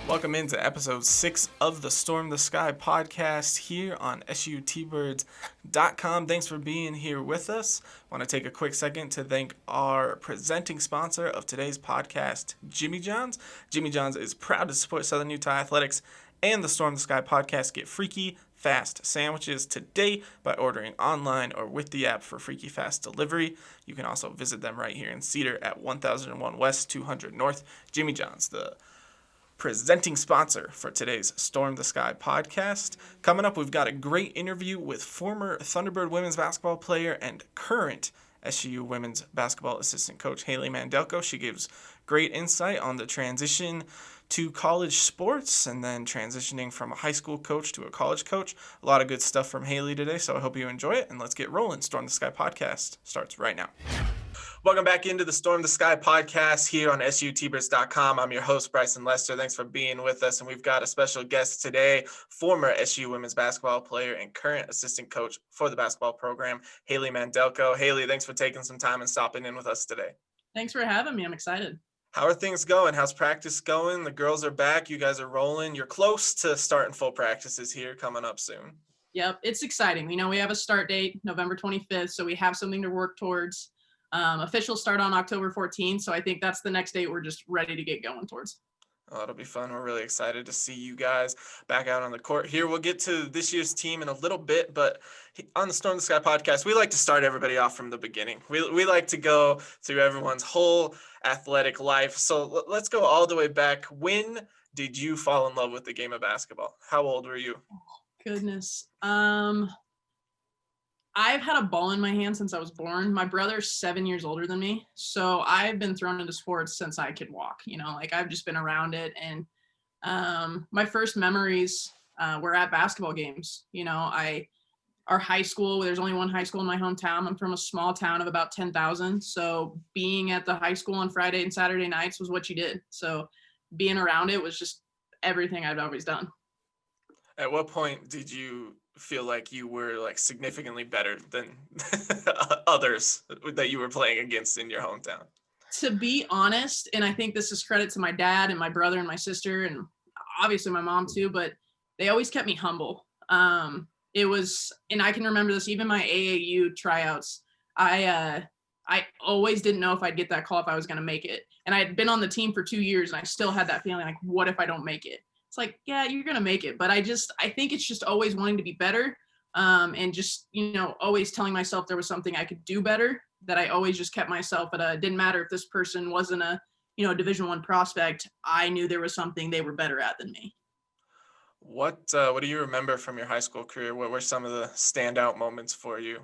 Welcome into episode 6 of the Storm the Sky podcast here on SUTBirds.com. Thanks for being here with us. I want to take a quick second to thank our presenting sponsor of today's podcast, Jimmy John's. Jimmy John's is proud to support Southern Utah Athletics and the Storm the Sky podcast. Get freaky fast sandwiches today by ordering online or with the app for freaky fast delivery. You can also visit them right here in Cedar at 1001 West, 200 North. Jimmy John's, the presenting sponsor for today's Storm the Sky podcast. Coming up, we've got a great interview with former Thunderbird women's basketball player and current SU women's basketball assistant coach Hailey Mandelko. She gives great insight on the transition to college sports and then transitioning from a high school coach to a college coach. A lot of good stuff from Hailey today, so I hope you enjoy it, and let's get rolling. Storm the Sky podcast starts right now. Welcome back into the Storm the Sky podcast here on SUTBirds.com. I'm your host, Bryson Lester. Thanks for being with us. And we've got a special guest today, former SU women's basketball player and current assistant coach for the basketball program, Hailey Mandelko. Hailey, thanks for taking some time and stopping in with us today. Thanks for having me. I'm excited. How are things going? How's practice going? The girls are back. You guys are rolling. You're close to starting full practices here coming up soon. Yep, it's exciting. You know, we have a start date, November 25th, so we have something to work towards. Official start on October 14th, so I think that's the next date we're just ready to get going towards. Oh, it'll be fun. We're really excited to see you guys back out on the court here. We'll get to this year's team in a little bit, but on the Storm the Sky podcast, we like to start everybody off from the beginning. We like to go through everyone's whole athletic life. So let's go all the way back. When did you fall in love with the game of basketball? How old were you? Goodness. I've had a ball in my hand since I was born. My brother's 7 years older than me, so I've been thrown into sports since I could walk. You know, like I've just been around it, and my first memories were at basketball games. You know, our high school. There's only one high school in my hometown. I'm from a small town of about 10,000, so being at the high school on Friday and Saturday nights was what you did. So being around it was just everything I've always done. At what point did you feel like you were like significantly better than others that you were playing against in your hometown? To be honest, and I think this is credit to my dad and my brother and my sister and obviously my mom too, but they always kept me humble. It was, and I can remember this, even my AAU tryouts, I always didn't know if I'd get that call, if I was going to make it. And I had been on the team for 2 years and I still had that feeling like, what if I don't make it? It's like, yeah, you're going to make it. But I think it's just always wanting to be better, and just, you know, always telling myself there was something I could do better, that I always just kept myself at didn't matter if this person wasn't a, you know, Division I prospect. I knew there was something they were better at than me. What do you remember from your high school career? What were some of the standout moments for you?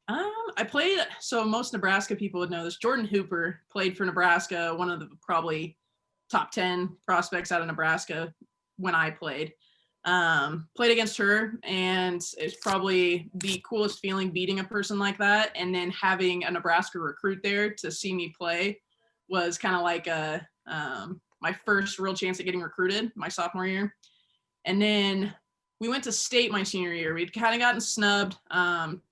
I played, so most Nebraska people would know this. Jordan Hooper played for Nebraska, one of the probably top 10 prospects out of Nebraska when I played. Played against her, and it's probably the coolest feeling beating a person like that. And then having a Nebraska recruit there to see me play was kind of like my first real chance at getting recruited my sophomore year. And then we went to state my senior year. We'd kind of gotten snubbed.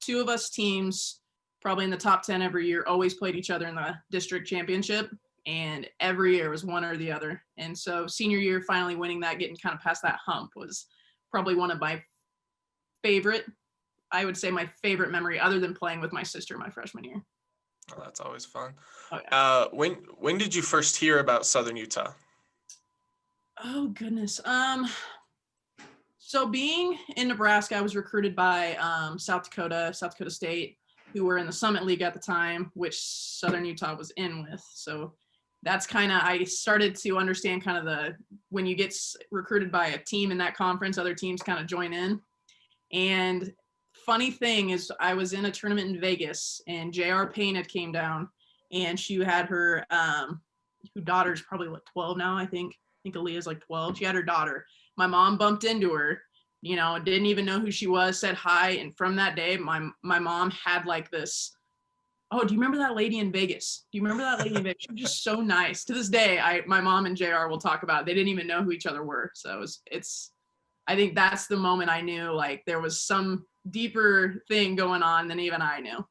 Two of us teams, probably in the top 10 every year, always played each other in the district championship. And every year was one or the other. And so senior year, finally winning that, getting kind of past that hump, was probably one of my favorite, I would say my favorite memory, other than playing with my sister my freshman year. Oh, that's always fun. Oh, yeah. When did you first hear about Southern Utah? Oh, goodness. So being in Nebraska, I was recruited by South Dakota State, who were in the Summit League at the time, which Southern Utah was in with. So that's kind of, I started to understand kind of when you get recruited by a team in that conference, other teams kind of join in. And funny thing is, I was in a tournament in Vegas, and J.R. Payne had came down, and she had her daughter's probably 12 now, I think Aaliyah's like 12. She had her daughter. My mom bumped into her, you know, didn't even know who she was, said hi. And from that day, my mom had like this, oh, do you remember that lady in Vegas? Do you remember that lady in Vegas? She was just so nice. To this day, my mom and JR will talk about it. They didn't even know who each other were. So I think that's the moment I knew like there was some deeper thing going on than even I knew.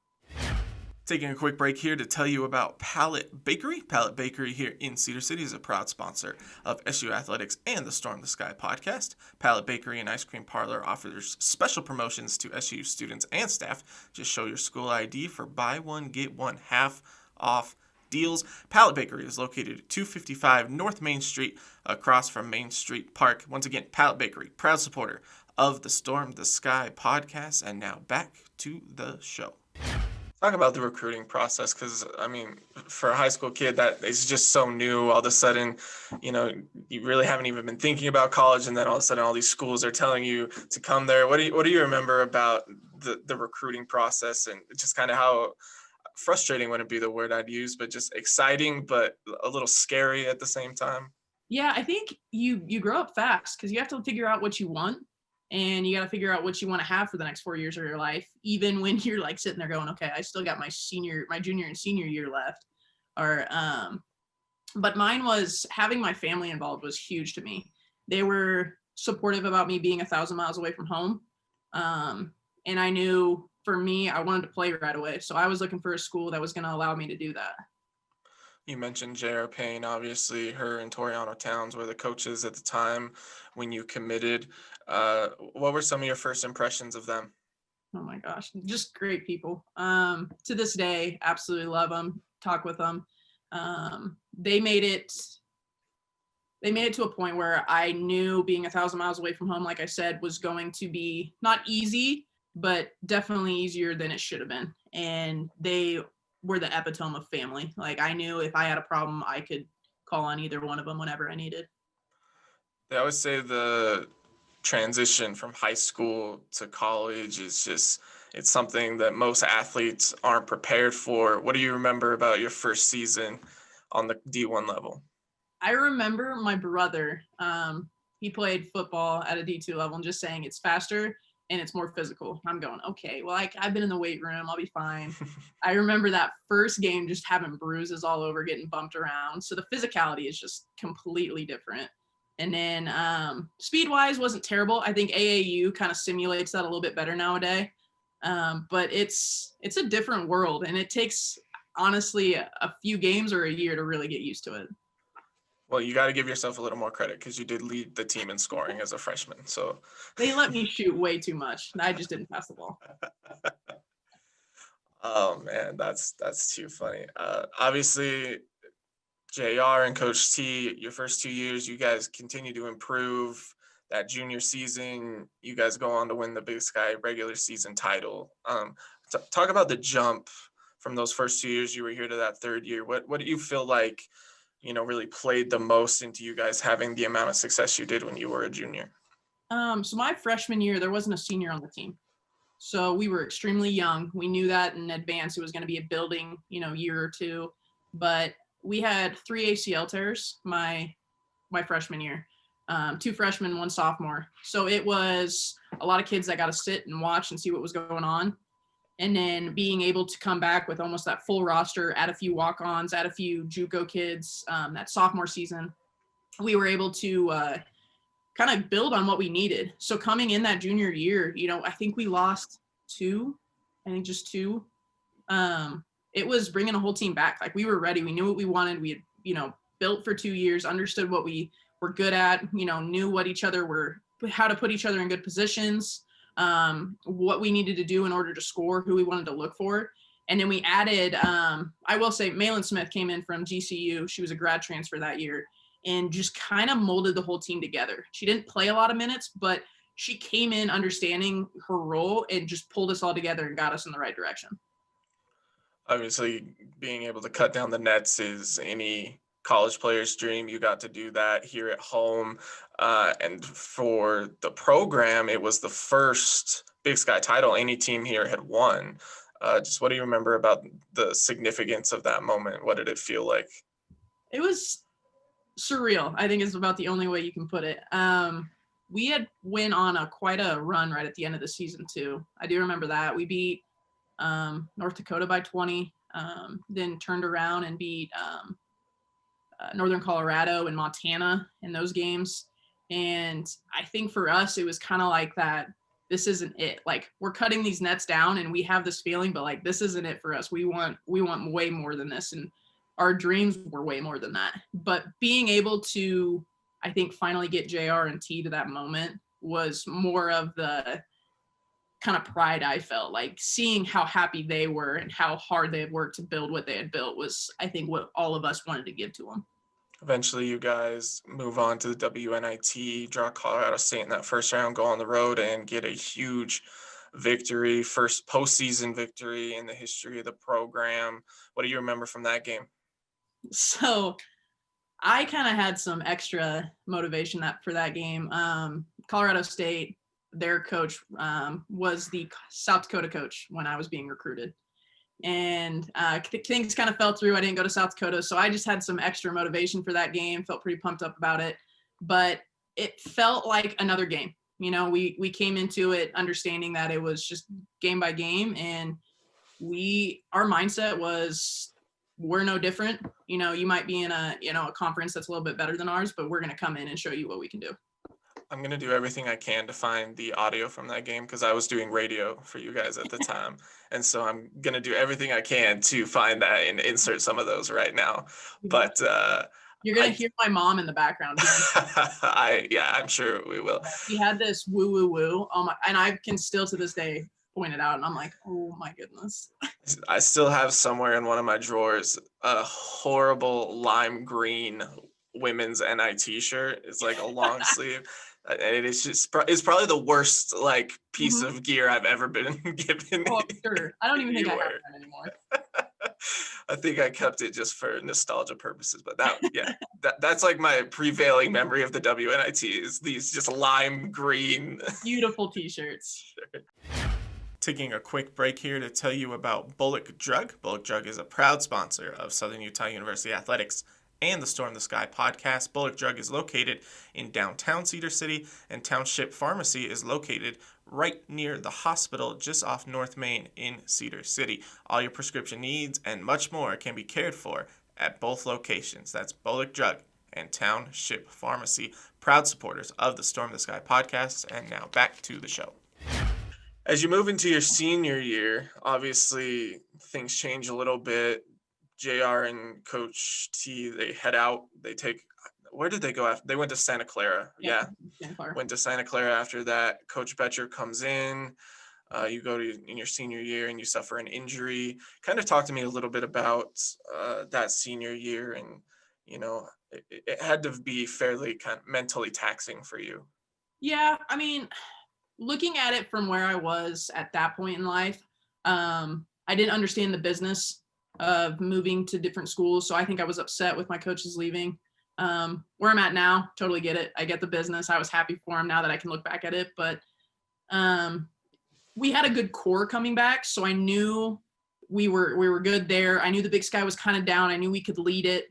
Taking a quick break here to tell you about Pallet Bakery. Pallet Bakery here in Cedar City is a proud sponsor of SU Athletics and the Storm the Sky podcast. Pallet Bakery and Ice Cream Parlor offers special promotions to SU students and staff. Just show your school ID for buy one, get one half off deals. Pallet Bakery is located at 255 North Main Street, across from Main Street Park. Once again, Pallet Bakery, proud supporter of the Storm the Sky podcast. And now back to the show. Talk about the recruiting process, because I mean, for a high school kid, that is just so new. All of a sudden, you really haven't even been thinking about college, and then all of a sudden all these schools are telling you to come there. What do you remember about the recruiting process, and just kind of how frustrating wouldn't be the word I'd use, but just exciting but a little scary at the same time? Yeah, I think you grow up fast because you have to figure out what you want, and you got to figure out what you want to have for the next 4 years of your life, even when you're like sitting there going, okay, I still got my junior and senior year left. But mine was, having my family involved was huge to me. They were supportive about me being 1,000 miles away from home. And I knew for me, I wanted to play right away. So I was looking for a school that was going to allow me to do that. You mentioned J.R. Payne. Obviously, her and Toriano Towns were the coaches at the time when you committed. What were some of your first impressions of them? Oh my gosh, just great people. To this day, absolutely love them, talk with them. They made it to a point where I knew being 1,000 miles away from home, like I said, was going to be not easy, but definitely easier than it should have been. And they were the epitome of family. Like, I knew if I had a problem, I could call on either one of them whenever I needed. They always say the transition from high school to college is it's something that most athletes aren't prepared for. What do you remember about your first season on the D1 level? I remember my brother, he played football at a D2 level, and just saying it's faster and it's more physical. I'm going, okay, well, I've been in the weight room, I'll be fine. I remember that first game just having bruises all over, getting bumped around. So the physicality is just completely different. And then speed-wise wasn't terrible. I think AAU kind of simulates that a little bit better nowadays. But it's a different world, and it takes, honestly, a few games or a year to really get used to it. Well, you got to give yourself a little more credit because you did lead the team in scoring as a freshman. So they let me shoot way too much. I just didn't pass the ball. Oh man, that's too funny. Obviously, JR and Coach T, your first 2 years, you guys continue to improve. That junior season, you guys go on to win the Big Sky regular season title. Talk about the jump from those first 2 years you were here to that third year. What do you feel like, really played the most into you guys having the amount of success you did when you were a junior? So my freshman year, there wasn't a senior on the team. So we were extremely young. We knew that in advance it was going to be a building, year or two. But we had 3 ACL tears my freshman year, 2 freshmen, 1 sophomore. So it was a lot of kids that got to sit and watch and see what was going on. And then being able to come back with almost that full roster, add a few walk-ons, add a few JUCO kids, that sophomore season, we were able to kind of build on what we needed. So coming in that junior year, I think we lost 2, just 2. It was bringing a whole team back. Like, we were ready. We knew what we wanted. We had, built for 2 years, understood what we were good at, knew what each other were, how to put each other in good positions, what we needed to do in order to score, who we wanted to look for. And then we added, I will say, Malin Smith came in from GCU. She was a grad transfer that year and just kind of molded the whole team together. She didn't play a lot of minutes, but she came in understanding her role and just pulled us all together and got us in the right direction. Obviously, being able to cut down the nets is any college player's dream. You got to do that here at home. And for the program, it was the first Big Sky title any team here had won. Just what do you remember about the significance of that moment? What did it feel like? It was surreal, I think, is about the only way you can put it. We had went on quite a run right at the end of the season too. I do remember that. We beat North Dakota by 20, then turned around and beat Northern Colorado and Montana in those games. And I think for us, it was kind of like that this isn't it. Like, we're cutting these nets down and we have this feeling, but like, this isn't it for us. We want way more than this. And our dreams were way more than that. But being able to, I think, finally get JR and T to that moment was more of the kind of pride I felt. Like, seeing how happy they were and how hard they had worked to build what they had built was, I think, what all of us wanted to give to them. Eventually, you guys move on to the WNIT, draw Colorado State in that first round, go on the road, and get a huge victory, first postseason victory in the history of the program. What do you remember from that game? So I kind of had some extra motivation for that game. Colorado State, their coach was the South Dakota coach when I was being recruited. And things kind of fell through. I didn't go to South Dakota, so I just had some extra motivation for that game, felt pretty pumped up about it. But it felt like another game. You know, we came into it understanding that it was just game by game, and our mindset was, we're no different. You know, you might be in a conference that's a little bit better than ours, but we're going to come in and show you what we can do. I'm going to do everything I can to find the audio from that game because I was doing radio for you guys at the time. And so I'm going to do everything I can to find that and insert some of those right now. But you're going to hear my mom in the background. I'm sure we will. He had this woo, woo, woo. And I can still to this day point it out. And I'm like, oh my goodness. I still have somewhere in one of my drawers a horrible lime green women's NIT shirt. It's like a long sleeve. And it's probably the worst like piece of gear I've ever been given. Oh, sure. I don't even think I have that anymore. I think I kept it just for nostalgia purposes, but that's like my prevailing memory of the WNIT is these just lime green beautiful t-shirts. Taking a quick break here to tell you about Bullock Drug. Bullock Drug is a proud sponsor of Southern Utah University Athletics and the Storm the Sky podcast. Bullock Drug is located in downtown Cedar City, and Township Pharmacy is located right near the hospital just off North Main in Cedar City. All your prescription needs and much more can be cared for at both locations. That's Bullock Drug and Township Pharmacy, proud supporters of the Storm the Sky podcast. And now back to the show. As you move into your senior year, obviously things change a little bit. JR and Coach T, they head out. Where did they go after? They went to Santa Clara. Went to Santa Clara after that. Coach Betcher comes in. You go in your senior year and you suffer an injury. Kind of talk to me a little bit about that senior year, and it had to be fairly kind of mentally taxing for you. Yeah, I mean, looking at it from where I was at that point in life, I didn't understand the business of moving to different schools. So I think I was upset with my coaches leaving. Where I'm at now, totally get it. I get the business. I was happy for him now that I can look back at it. But we had a good core coming back. So I knew we were good there. I knew the Big Sky was kind of down. I knew we could lead it.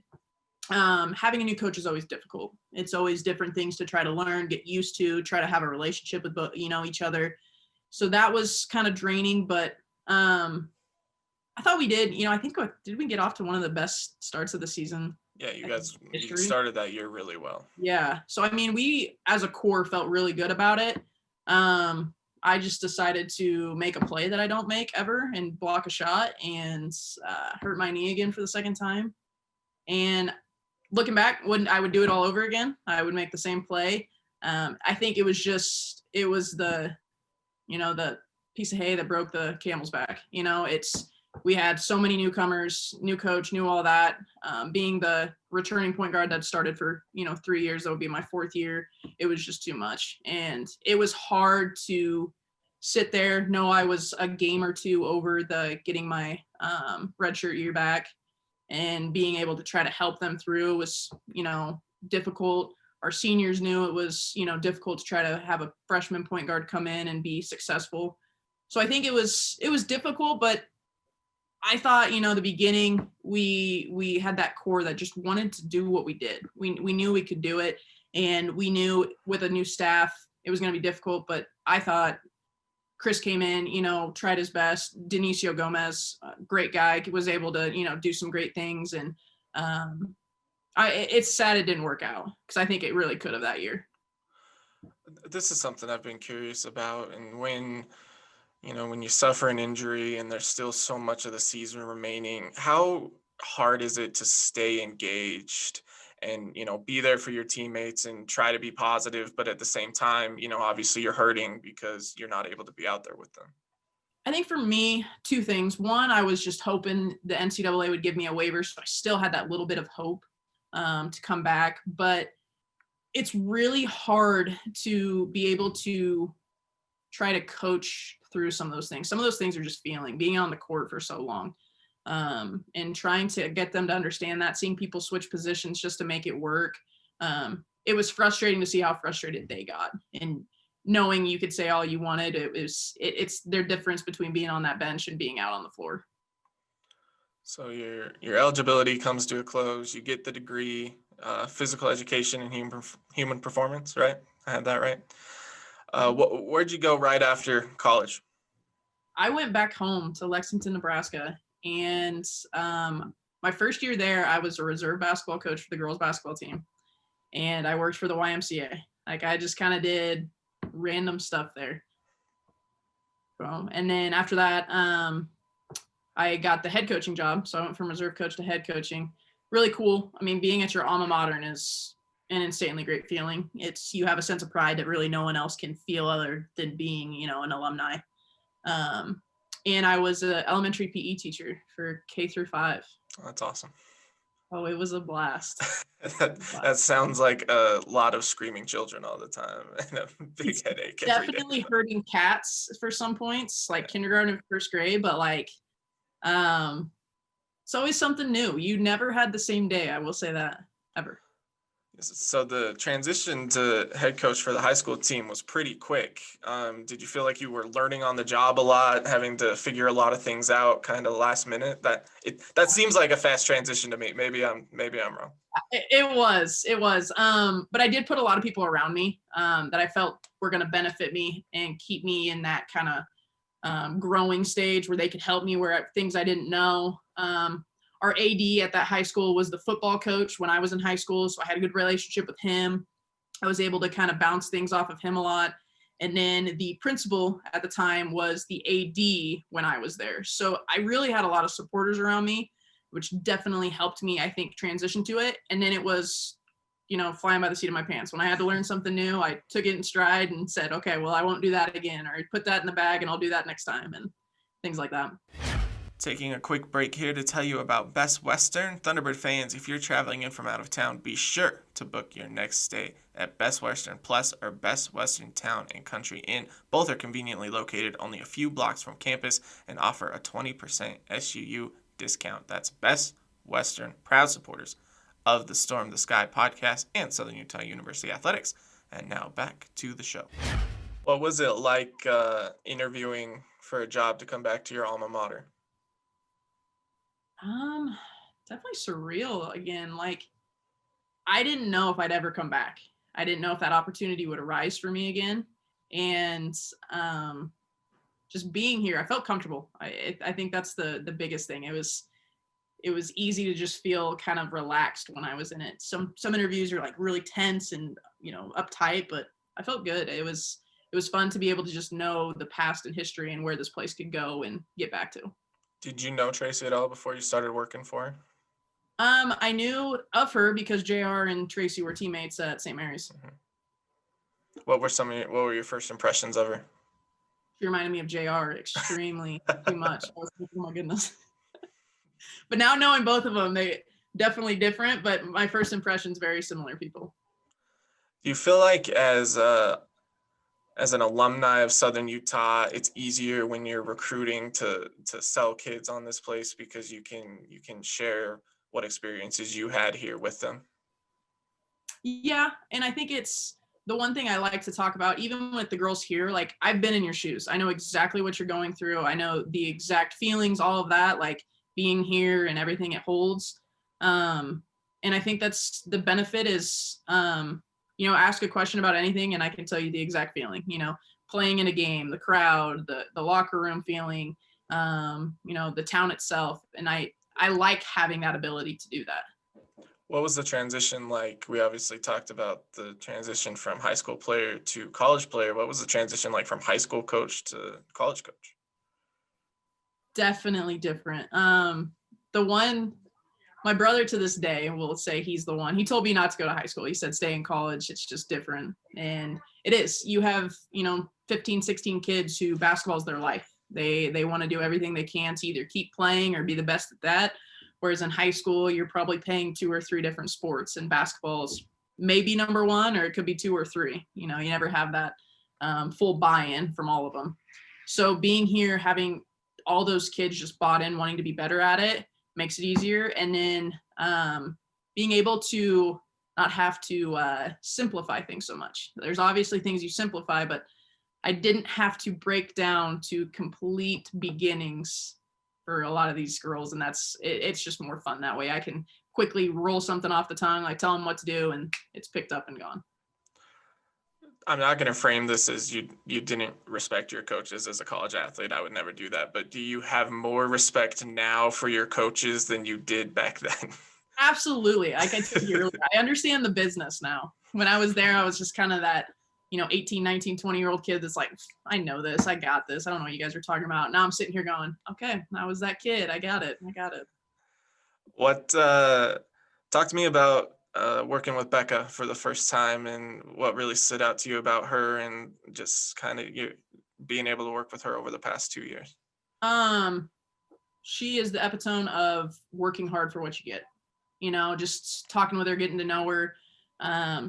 Having a new coach is always difficult. It's always different things to try to learn, get used to, try to have a relationship with each other. So that was kind of draining, but I thought we did. I think did we get off to one of the best starts of the season? Yeah, you started that year really well. Yeah. So I mean, we as a core felt really good about it. I just decided to make a play that I don't make ever and block a shot and hurt my knee again for the second time. And looking back, I would do it all over again. I would make the same play. I think it was the piece of hay that broke the camel's back. We had so many newcomers, new coach, knew all that. Being the returning point guard that started for 3 years, that would be my fourth year. It was just too much, and it was hard to sit there. No, I was a game or two over getting my redshirt year back. And being able to try to help them through was, difficult. Our seniors knew it was, difficult to try to have a freshman point guard come in and be successful. So I think it was difficult, but I thought, the beginning, we had that core that just wanted to do what we did. We knew we could do it, and we knew with a new staff, it was going to be difficult, but I thought Chris came in, tried his best. Dionisio Gomez, great guy, was able to, do some great things. And it's sad it didn't work out because I think it really could have that year. This is something I've been curious about, and when you suffer an injury and there's still so much of the season remaining, how hard is it to stay engaged and, be there for your teammates and try to be positive, but at the same time, obviously you're hurting because you're not able to be out there with them? I think for me, two things. One, I was just hoping the NCAA would give me a waiver, so I still had that little bit of hope to come back. But it's really hard to be able to try to coach through some of those things. Some of those things are just being on the court for so long, and trying to get them to understand that, seeing people switch positions just to make it work. It was frustrating to see how frustrated they got, and knowing you could say all you wanted, it's their difference between being on that bench and being out on the floor. So your eligibility comes to a close. You get the degree, physical education and human performance, right? I had that right. Where'd you go right after college? I went back home to Lexington, Nebraska, and my first year there, I was a reserve basketball coach for the girls basketball team, and I worked for the YMCA. Like I just kind of did random stuff there. And then after that, I got the head coaching job. So I went from reserve coach to head coaching. Really cool. I mean, being at your alma mater is an insanely great feeling. You have a sense of pride that really no one else can feel other than being, an alumni. And I was an elementary PE teacher for K-5. That's awesome. Oh, it was a blast. That sounds like a lot of screaming children all the time and a big headache every day. Definitely hurting cats for some points, like kindergarten and first grade, but it's always something new. You never had the same day, I will say that, ever. So the transition to head coach for the high school team was pretty quick. Did you feel like you were learning on the job a lot, having to figure a lot of things out kind of last minute? That seems like a fast transition to me. Maybe I'm wrong. It was. But I did put a lot of people around me that I felt were going to benefit me and keep me in that kind of growing stage where they could help me where things I didn't know. Our AD at that high school was the football coach when I was in high school, so I had a good relationship with him. I was able to kind of bounce things off of him a lot. And then the principal at the time was the AD when I was there. So I really had a lot of supporters around me, which definitely helped me, I think, transition to it. And then it was, flying by the seat of my pants. When I had to learn something new, I took it in stride and said, okay, well, I won't do that again, or put that in the bag and I'll do that next time, and things like that. Taking a quick break here to tell you about Best Western. Thunderbird fans, if you're traveling in from out of town, be sure to book your next stay at Best Western Plus or Best Western Town and Country Inn. Both are conveniently located only a few blocks from campus and offer a 20% SUU discount. That's Best Western, proud supporters of the Storm the Sky podcast and Southern Utah University Athletics. And now back to the show. What was it like interviewing for a job to come back to your alma mater? Definitely surreal again. Like, I didn't know if I'd ever come back. I didn't know if that opportunity would arise for me again. And just being here, I felt comfortable. I think that's the biggest thing. It was easy to just feel kind of relaxed when I was in it. Some interviews are like really tense and uptight, but I felt good. It was fun to be able to just know the past and history and where this place could go and get back to. Did you know Tracy at all before you started working for her? I knew of her because JR and Tracy were teammates at St. Mary's. Mm-hmm. What were your first impressions of her? She reminded me of JR extremely too much. I was like, oh my goodness. But now knowing both of them, they definitely different, but my first impressions very similar people. Do you feel like as an alumni of Southern Utah, it's easier when you're recruiting to sell kids on this place because you can share what experiences you had here with them? Yeah, and I think it's the one thing I like to talk about, even with the girls here. Like, I've been in your shoes. I know exactly what you're going through. I know the exact feelings, all of that, like being here and everything it holds. And I think that's the benefit is, ask a question about anything and I can tell you the exact feeling, playing in a game, the crowd, the locker room feeling, the town itself. And I like having that ability to do that. What was the transition like? We obviously talked about the transition from high school player to college player. What was the transition like from high school coach to college coach? Definitely different. The one, my brother to this day will say he's the one. He told me not to go to high school. He said, stay in college. It's just different. And it is. You have, 15, 16 kids who basketball is their life. They want to do everything they can to either keep playing or be the best at that. Whereas in high school, you're probably playing 2 or 3 different sports, and basketball's maybe number one, or it could be 2 or 3. You never have that full buy-in from all of them. So being here, having all those kids just bought in, wanting to be better at it, makes it easier. And then being able to not have to simplify things so much. There's obviously things you simplify, but I didn't have to break down to complete beginnings for a lot of these girls. And it's just more fun that way. I can quickly roll something off the tongue, like tell them what to do, and it's picked up and gone. I'm not going to frame this as you didn't respect your coaches as a college athlete. I would never do that. But do you have more respect now for your coaches than you did back then? Absolutely. Like I told you earlier, I understand the business now. When I was there, I was just kind of that, 18, 19, 20-year-old kid that's like, I know this. I got this. I don't know what you guys are talking about. Now I'm sitting here going, okay, I was that kid. I got it. What, talk to me about working with Becca for the first time and what really stood out to you about her and just kind of you being able to work with her over the past 2 years. She is the epitome of working hard for what you get. Just talking with her, getting to know her.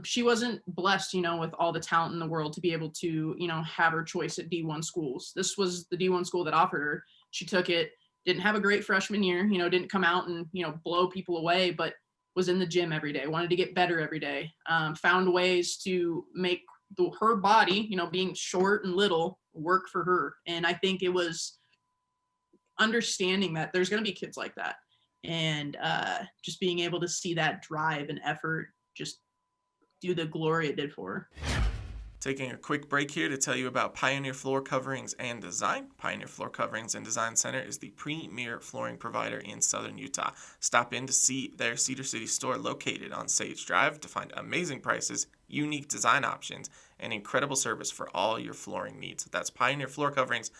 She wasn't blessed, with all the talent in the world to be able to, have her choice at D1 schools. This was the D1 school that offered her. She took it, didn't have a great freshman year, didn't come out and, blow people away, but was in the gym every day, wanted to get better every day, found ways to make her body, being short and little, work for her. And I think it was understanding that there's going to be kids like that. And just being able to see that drive and effort just do the glory it did for her. Taking a quick break here to tell you about Pioneer Floor Coverings and Design. Pioneer Floor Coverings and Design Center is the premier flooring provider in southern Utah. Stop in to see their Cedar City store located on Sage Drive to find amazing prices, unique design options, and incredible service for all your flooring needs. That's Pioneer Floor Coverings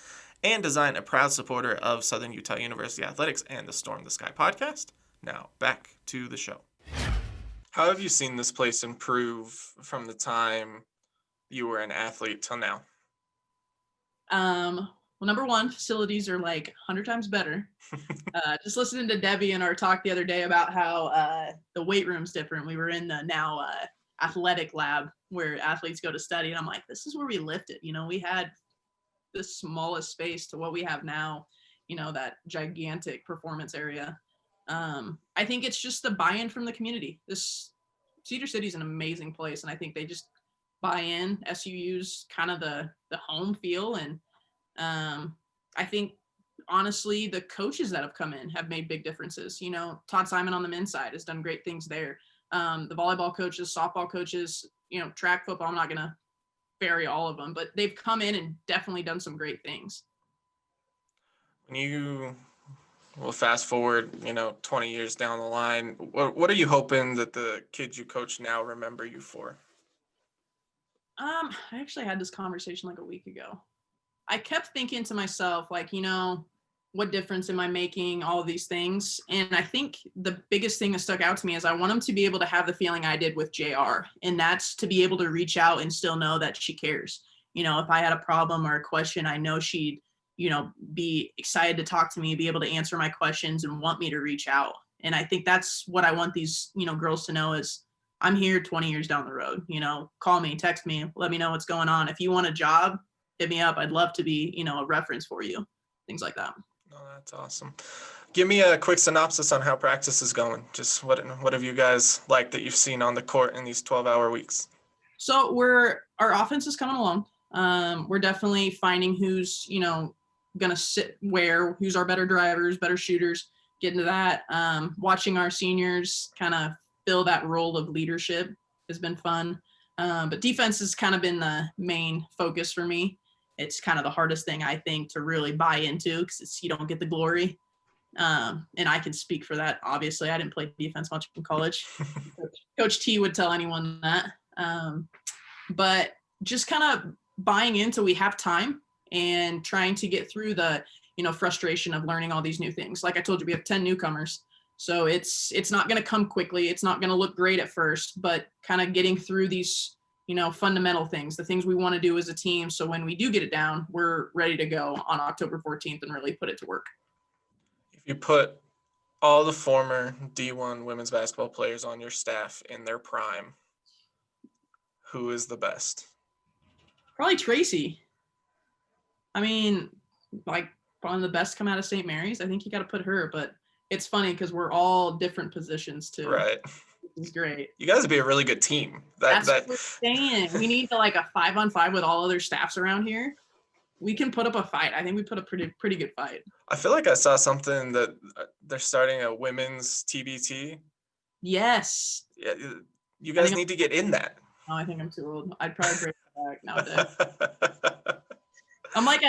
and Design, a proud supporter of Southern Utah University Athletics and the Storm the Sky podcast. Now, back to the show. How have you seen this place improve from the time you were an athlete till now? Well, number one, facilities are like 100 times better. Just listening to Debbie in our talk the other day about how the weight room's different. We were in the now athletic lab where athletes go to study. And I'm like, this is where we lifted. We had the smallest space to what we have now, that gigantic performance area. I think it's just the buy-in from the community. This Cedar City is an amazing place. And I think they just buy in. SUU's kind of the home feel. And I think honestly, the coaches that have come in have made big differences. Todd Simon on the men's side has done great things there. The volleyball coaches, softball coaches, track, football, I'm not going to vary all of them, but they've come in and definitely done some great things. When you will fast forward, 20 years down the line, what are you hoping that the kids you coach now remember you for? I actually had this conversation like a week ago. I kept thinking to myself, like, what difference am I making? All of these things. And I think the biggest thing that stuck out to me is I want them to be able to have the feeling I did with JR. And that's to be able to reach out and still know that she cares. If I had a problem or a question, I know she'd, be excited to talk to me, be able to answer my questions and want me to reach out. And I think that's what I want these, girls to know is I'm here 20 years down the road. Call me, text me, let me know what's going on. If you want a job, hit me up. I'd love to be, a reference for you. Things like that. Oh, that's awesome. Give me a quick synopsis on how practice is going. Just what have you guys liked that you've seen on the court in these 12-hour weeks? So our offense is coming along. We're definitely finding who's, going to sit where, who's our better drivers, better shooters, get into that. Watching our seniors kind of fill that role of leadership has been fun. But defense has kind of been the main focus for me. It's kind of the hardest thing, I think, to really buy into because you don't get the glory. And I can speak for that. Obviously, I didn't play defense much in college. Coach T would tell anyone that. But just kind of buying into we have time and trying to get through the, frustration of learning all these new things. Like I told you, we have 10 newcomers. So it's not going to come quickly. It's not going to look great at first, but kind of getting through these, fundamental things, the things we want to do as a team. So when we do get it down, we're ready to go on October 14th and really put it to work. If you put all the former D1 women's basketball players on your staff in their prime, who is the best? Probably Tracy. I mean, like one of the best come out of St. Mary's. I think you got to put her, but it's funny because we're all different positions too. Right. It's great. You guys would be a really good team. That's what we're saying. We need to like a 5-on-5 with all other staffs around here. We can put up a fight. I think we put a pretty good fight. I feel like I saw something that they're starting a women's TBT. Yes. Yeah, you guys need to get in that. Oh, I think I'm too old. I'd probably break it back nowadays. I'm like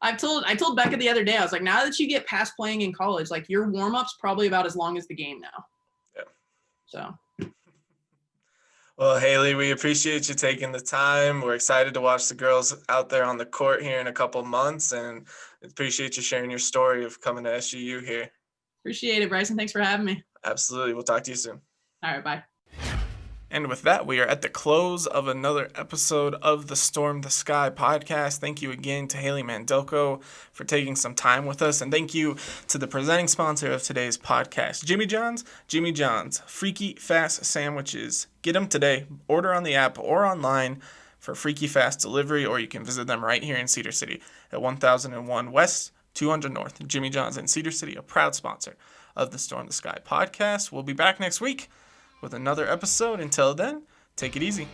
I told Becca the other day, I was like, now that you get past playing in college, like your warm-up's probably about as long as the game now. Yeah. So. Well, Hailey, we appreciate you taking the time. We're excited to watch the girls out there on the court here in a couple months, and appreciate you sharing your story of coming to SUU here. Appreciate it, Bryson. Thanks for having me. Absolutely. We'll talk to you soon. All right, bye. And with that, we are at the close of another episode of the Storm the Sky podcast. Thank you again to Hailey Mandelko for taking some time with us. And thank you to the presenting sponsor of today's podcast, Jimmy John's. Jimmy John's, freaky fast sandwiches. Get them today. Order on the app or online for freaky fast delivery, or you can visit them right here in Cedar City at 1001 West, 200 North. Jimmy John's in Cedar City, a proud sponsor of the Storm the Sky podcast. We'll be back next week with another episode. Until then, take it easy.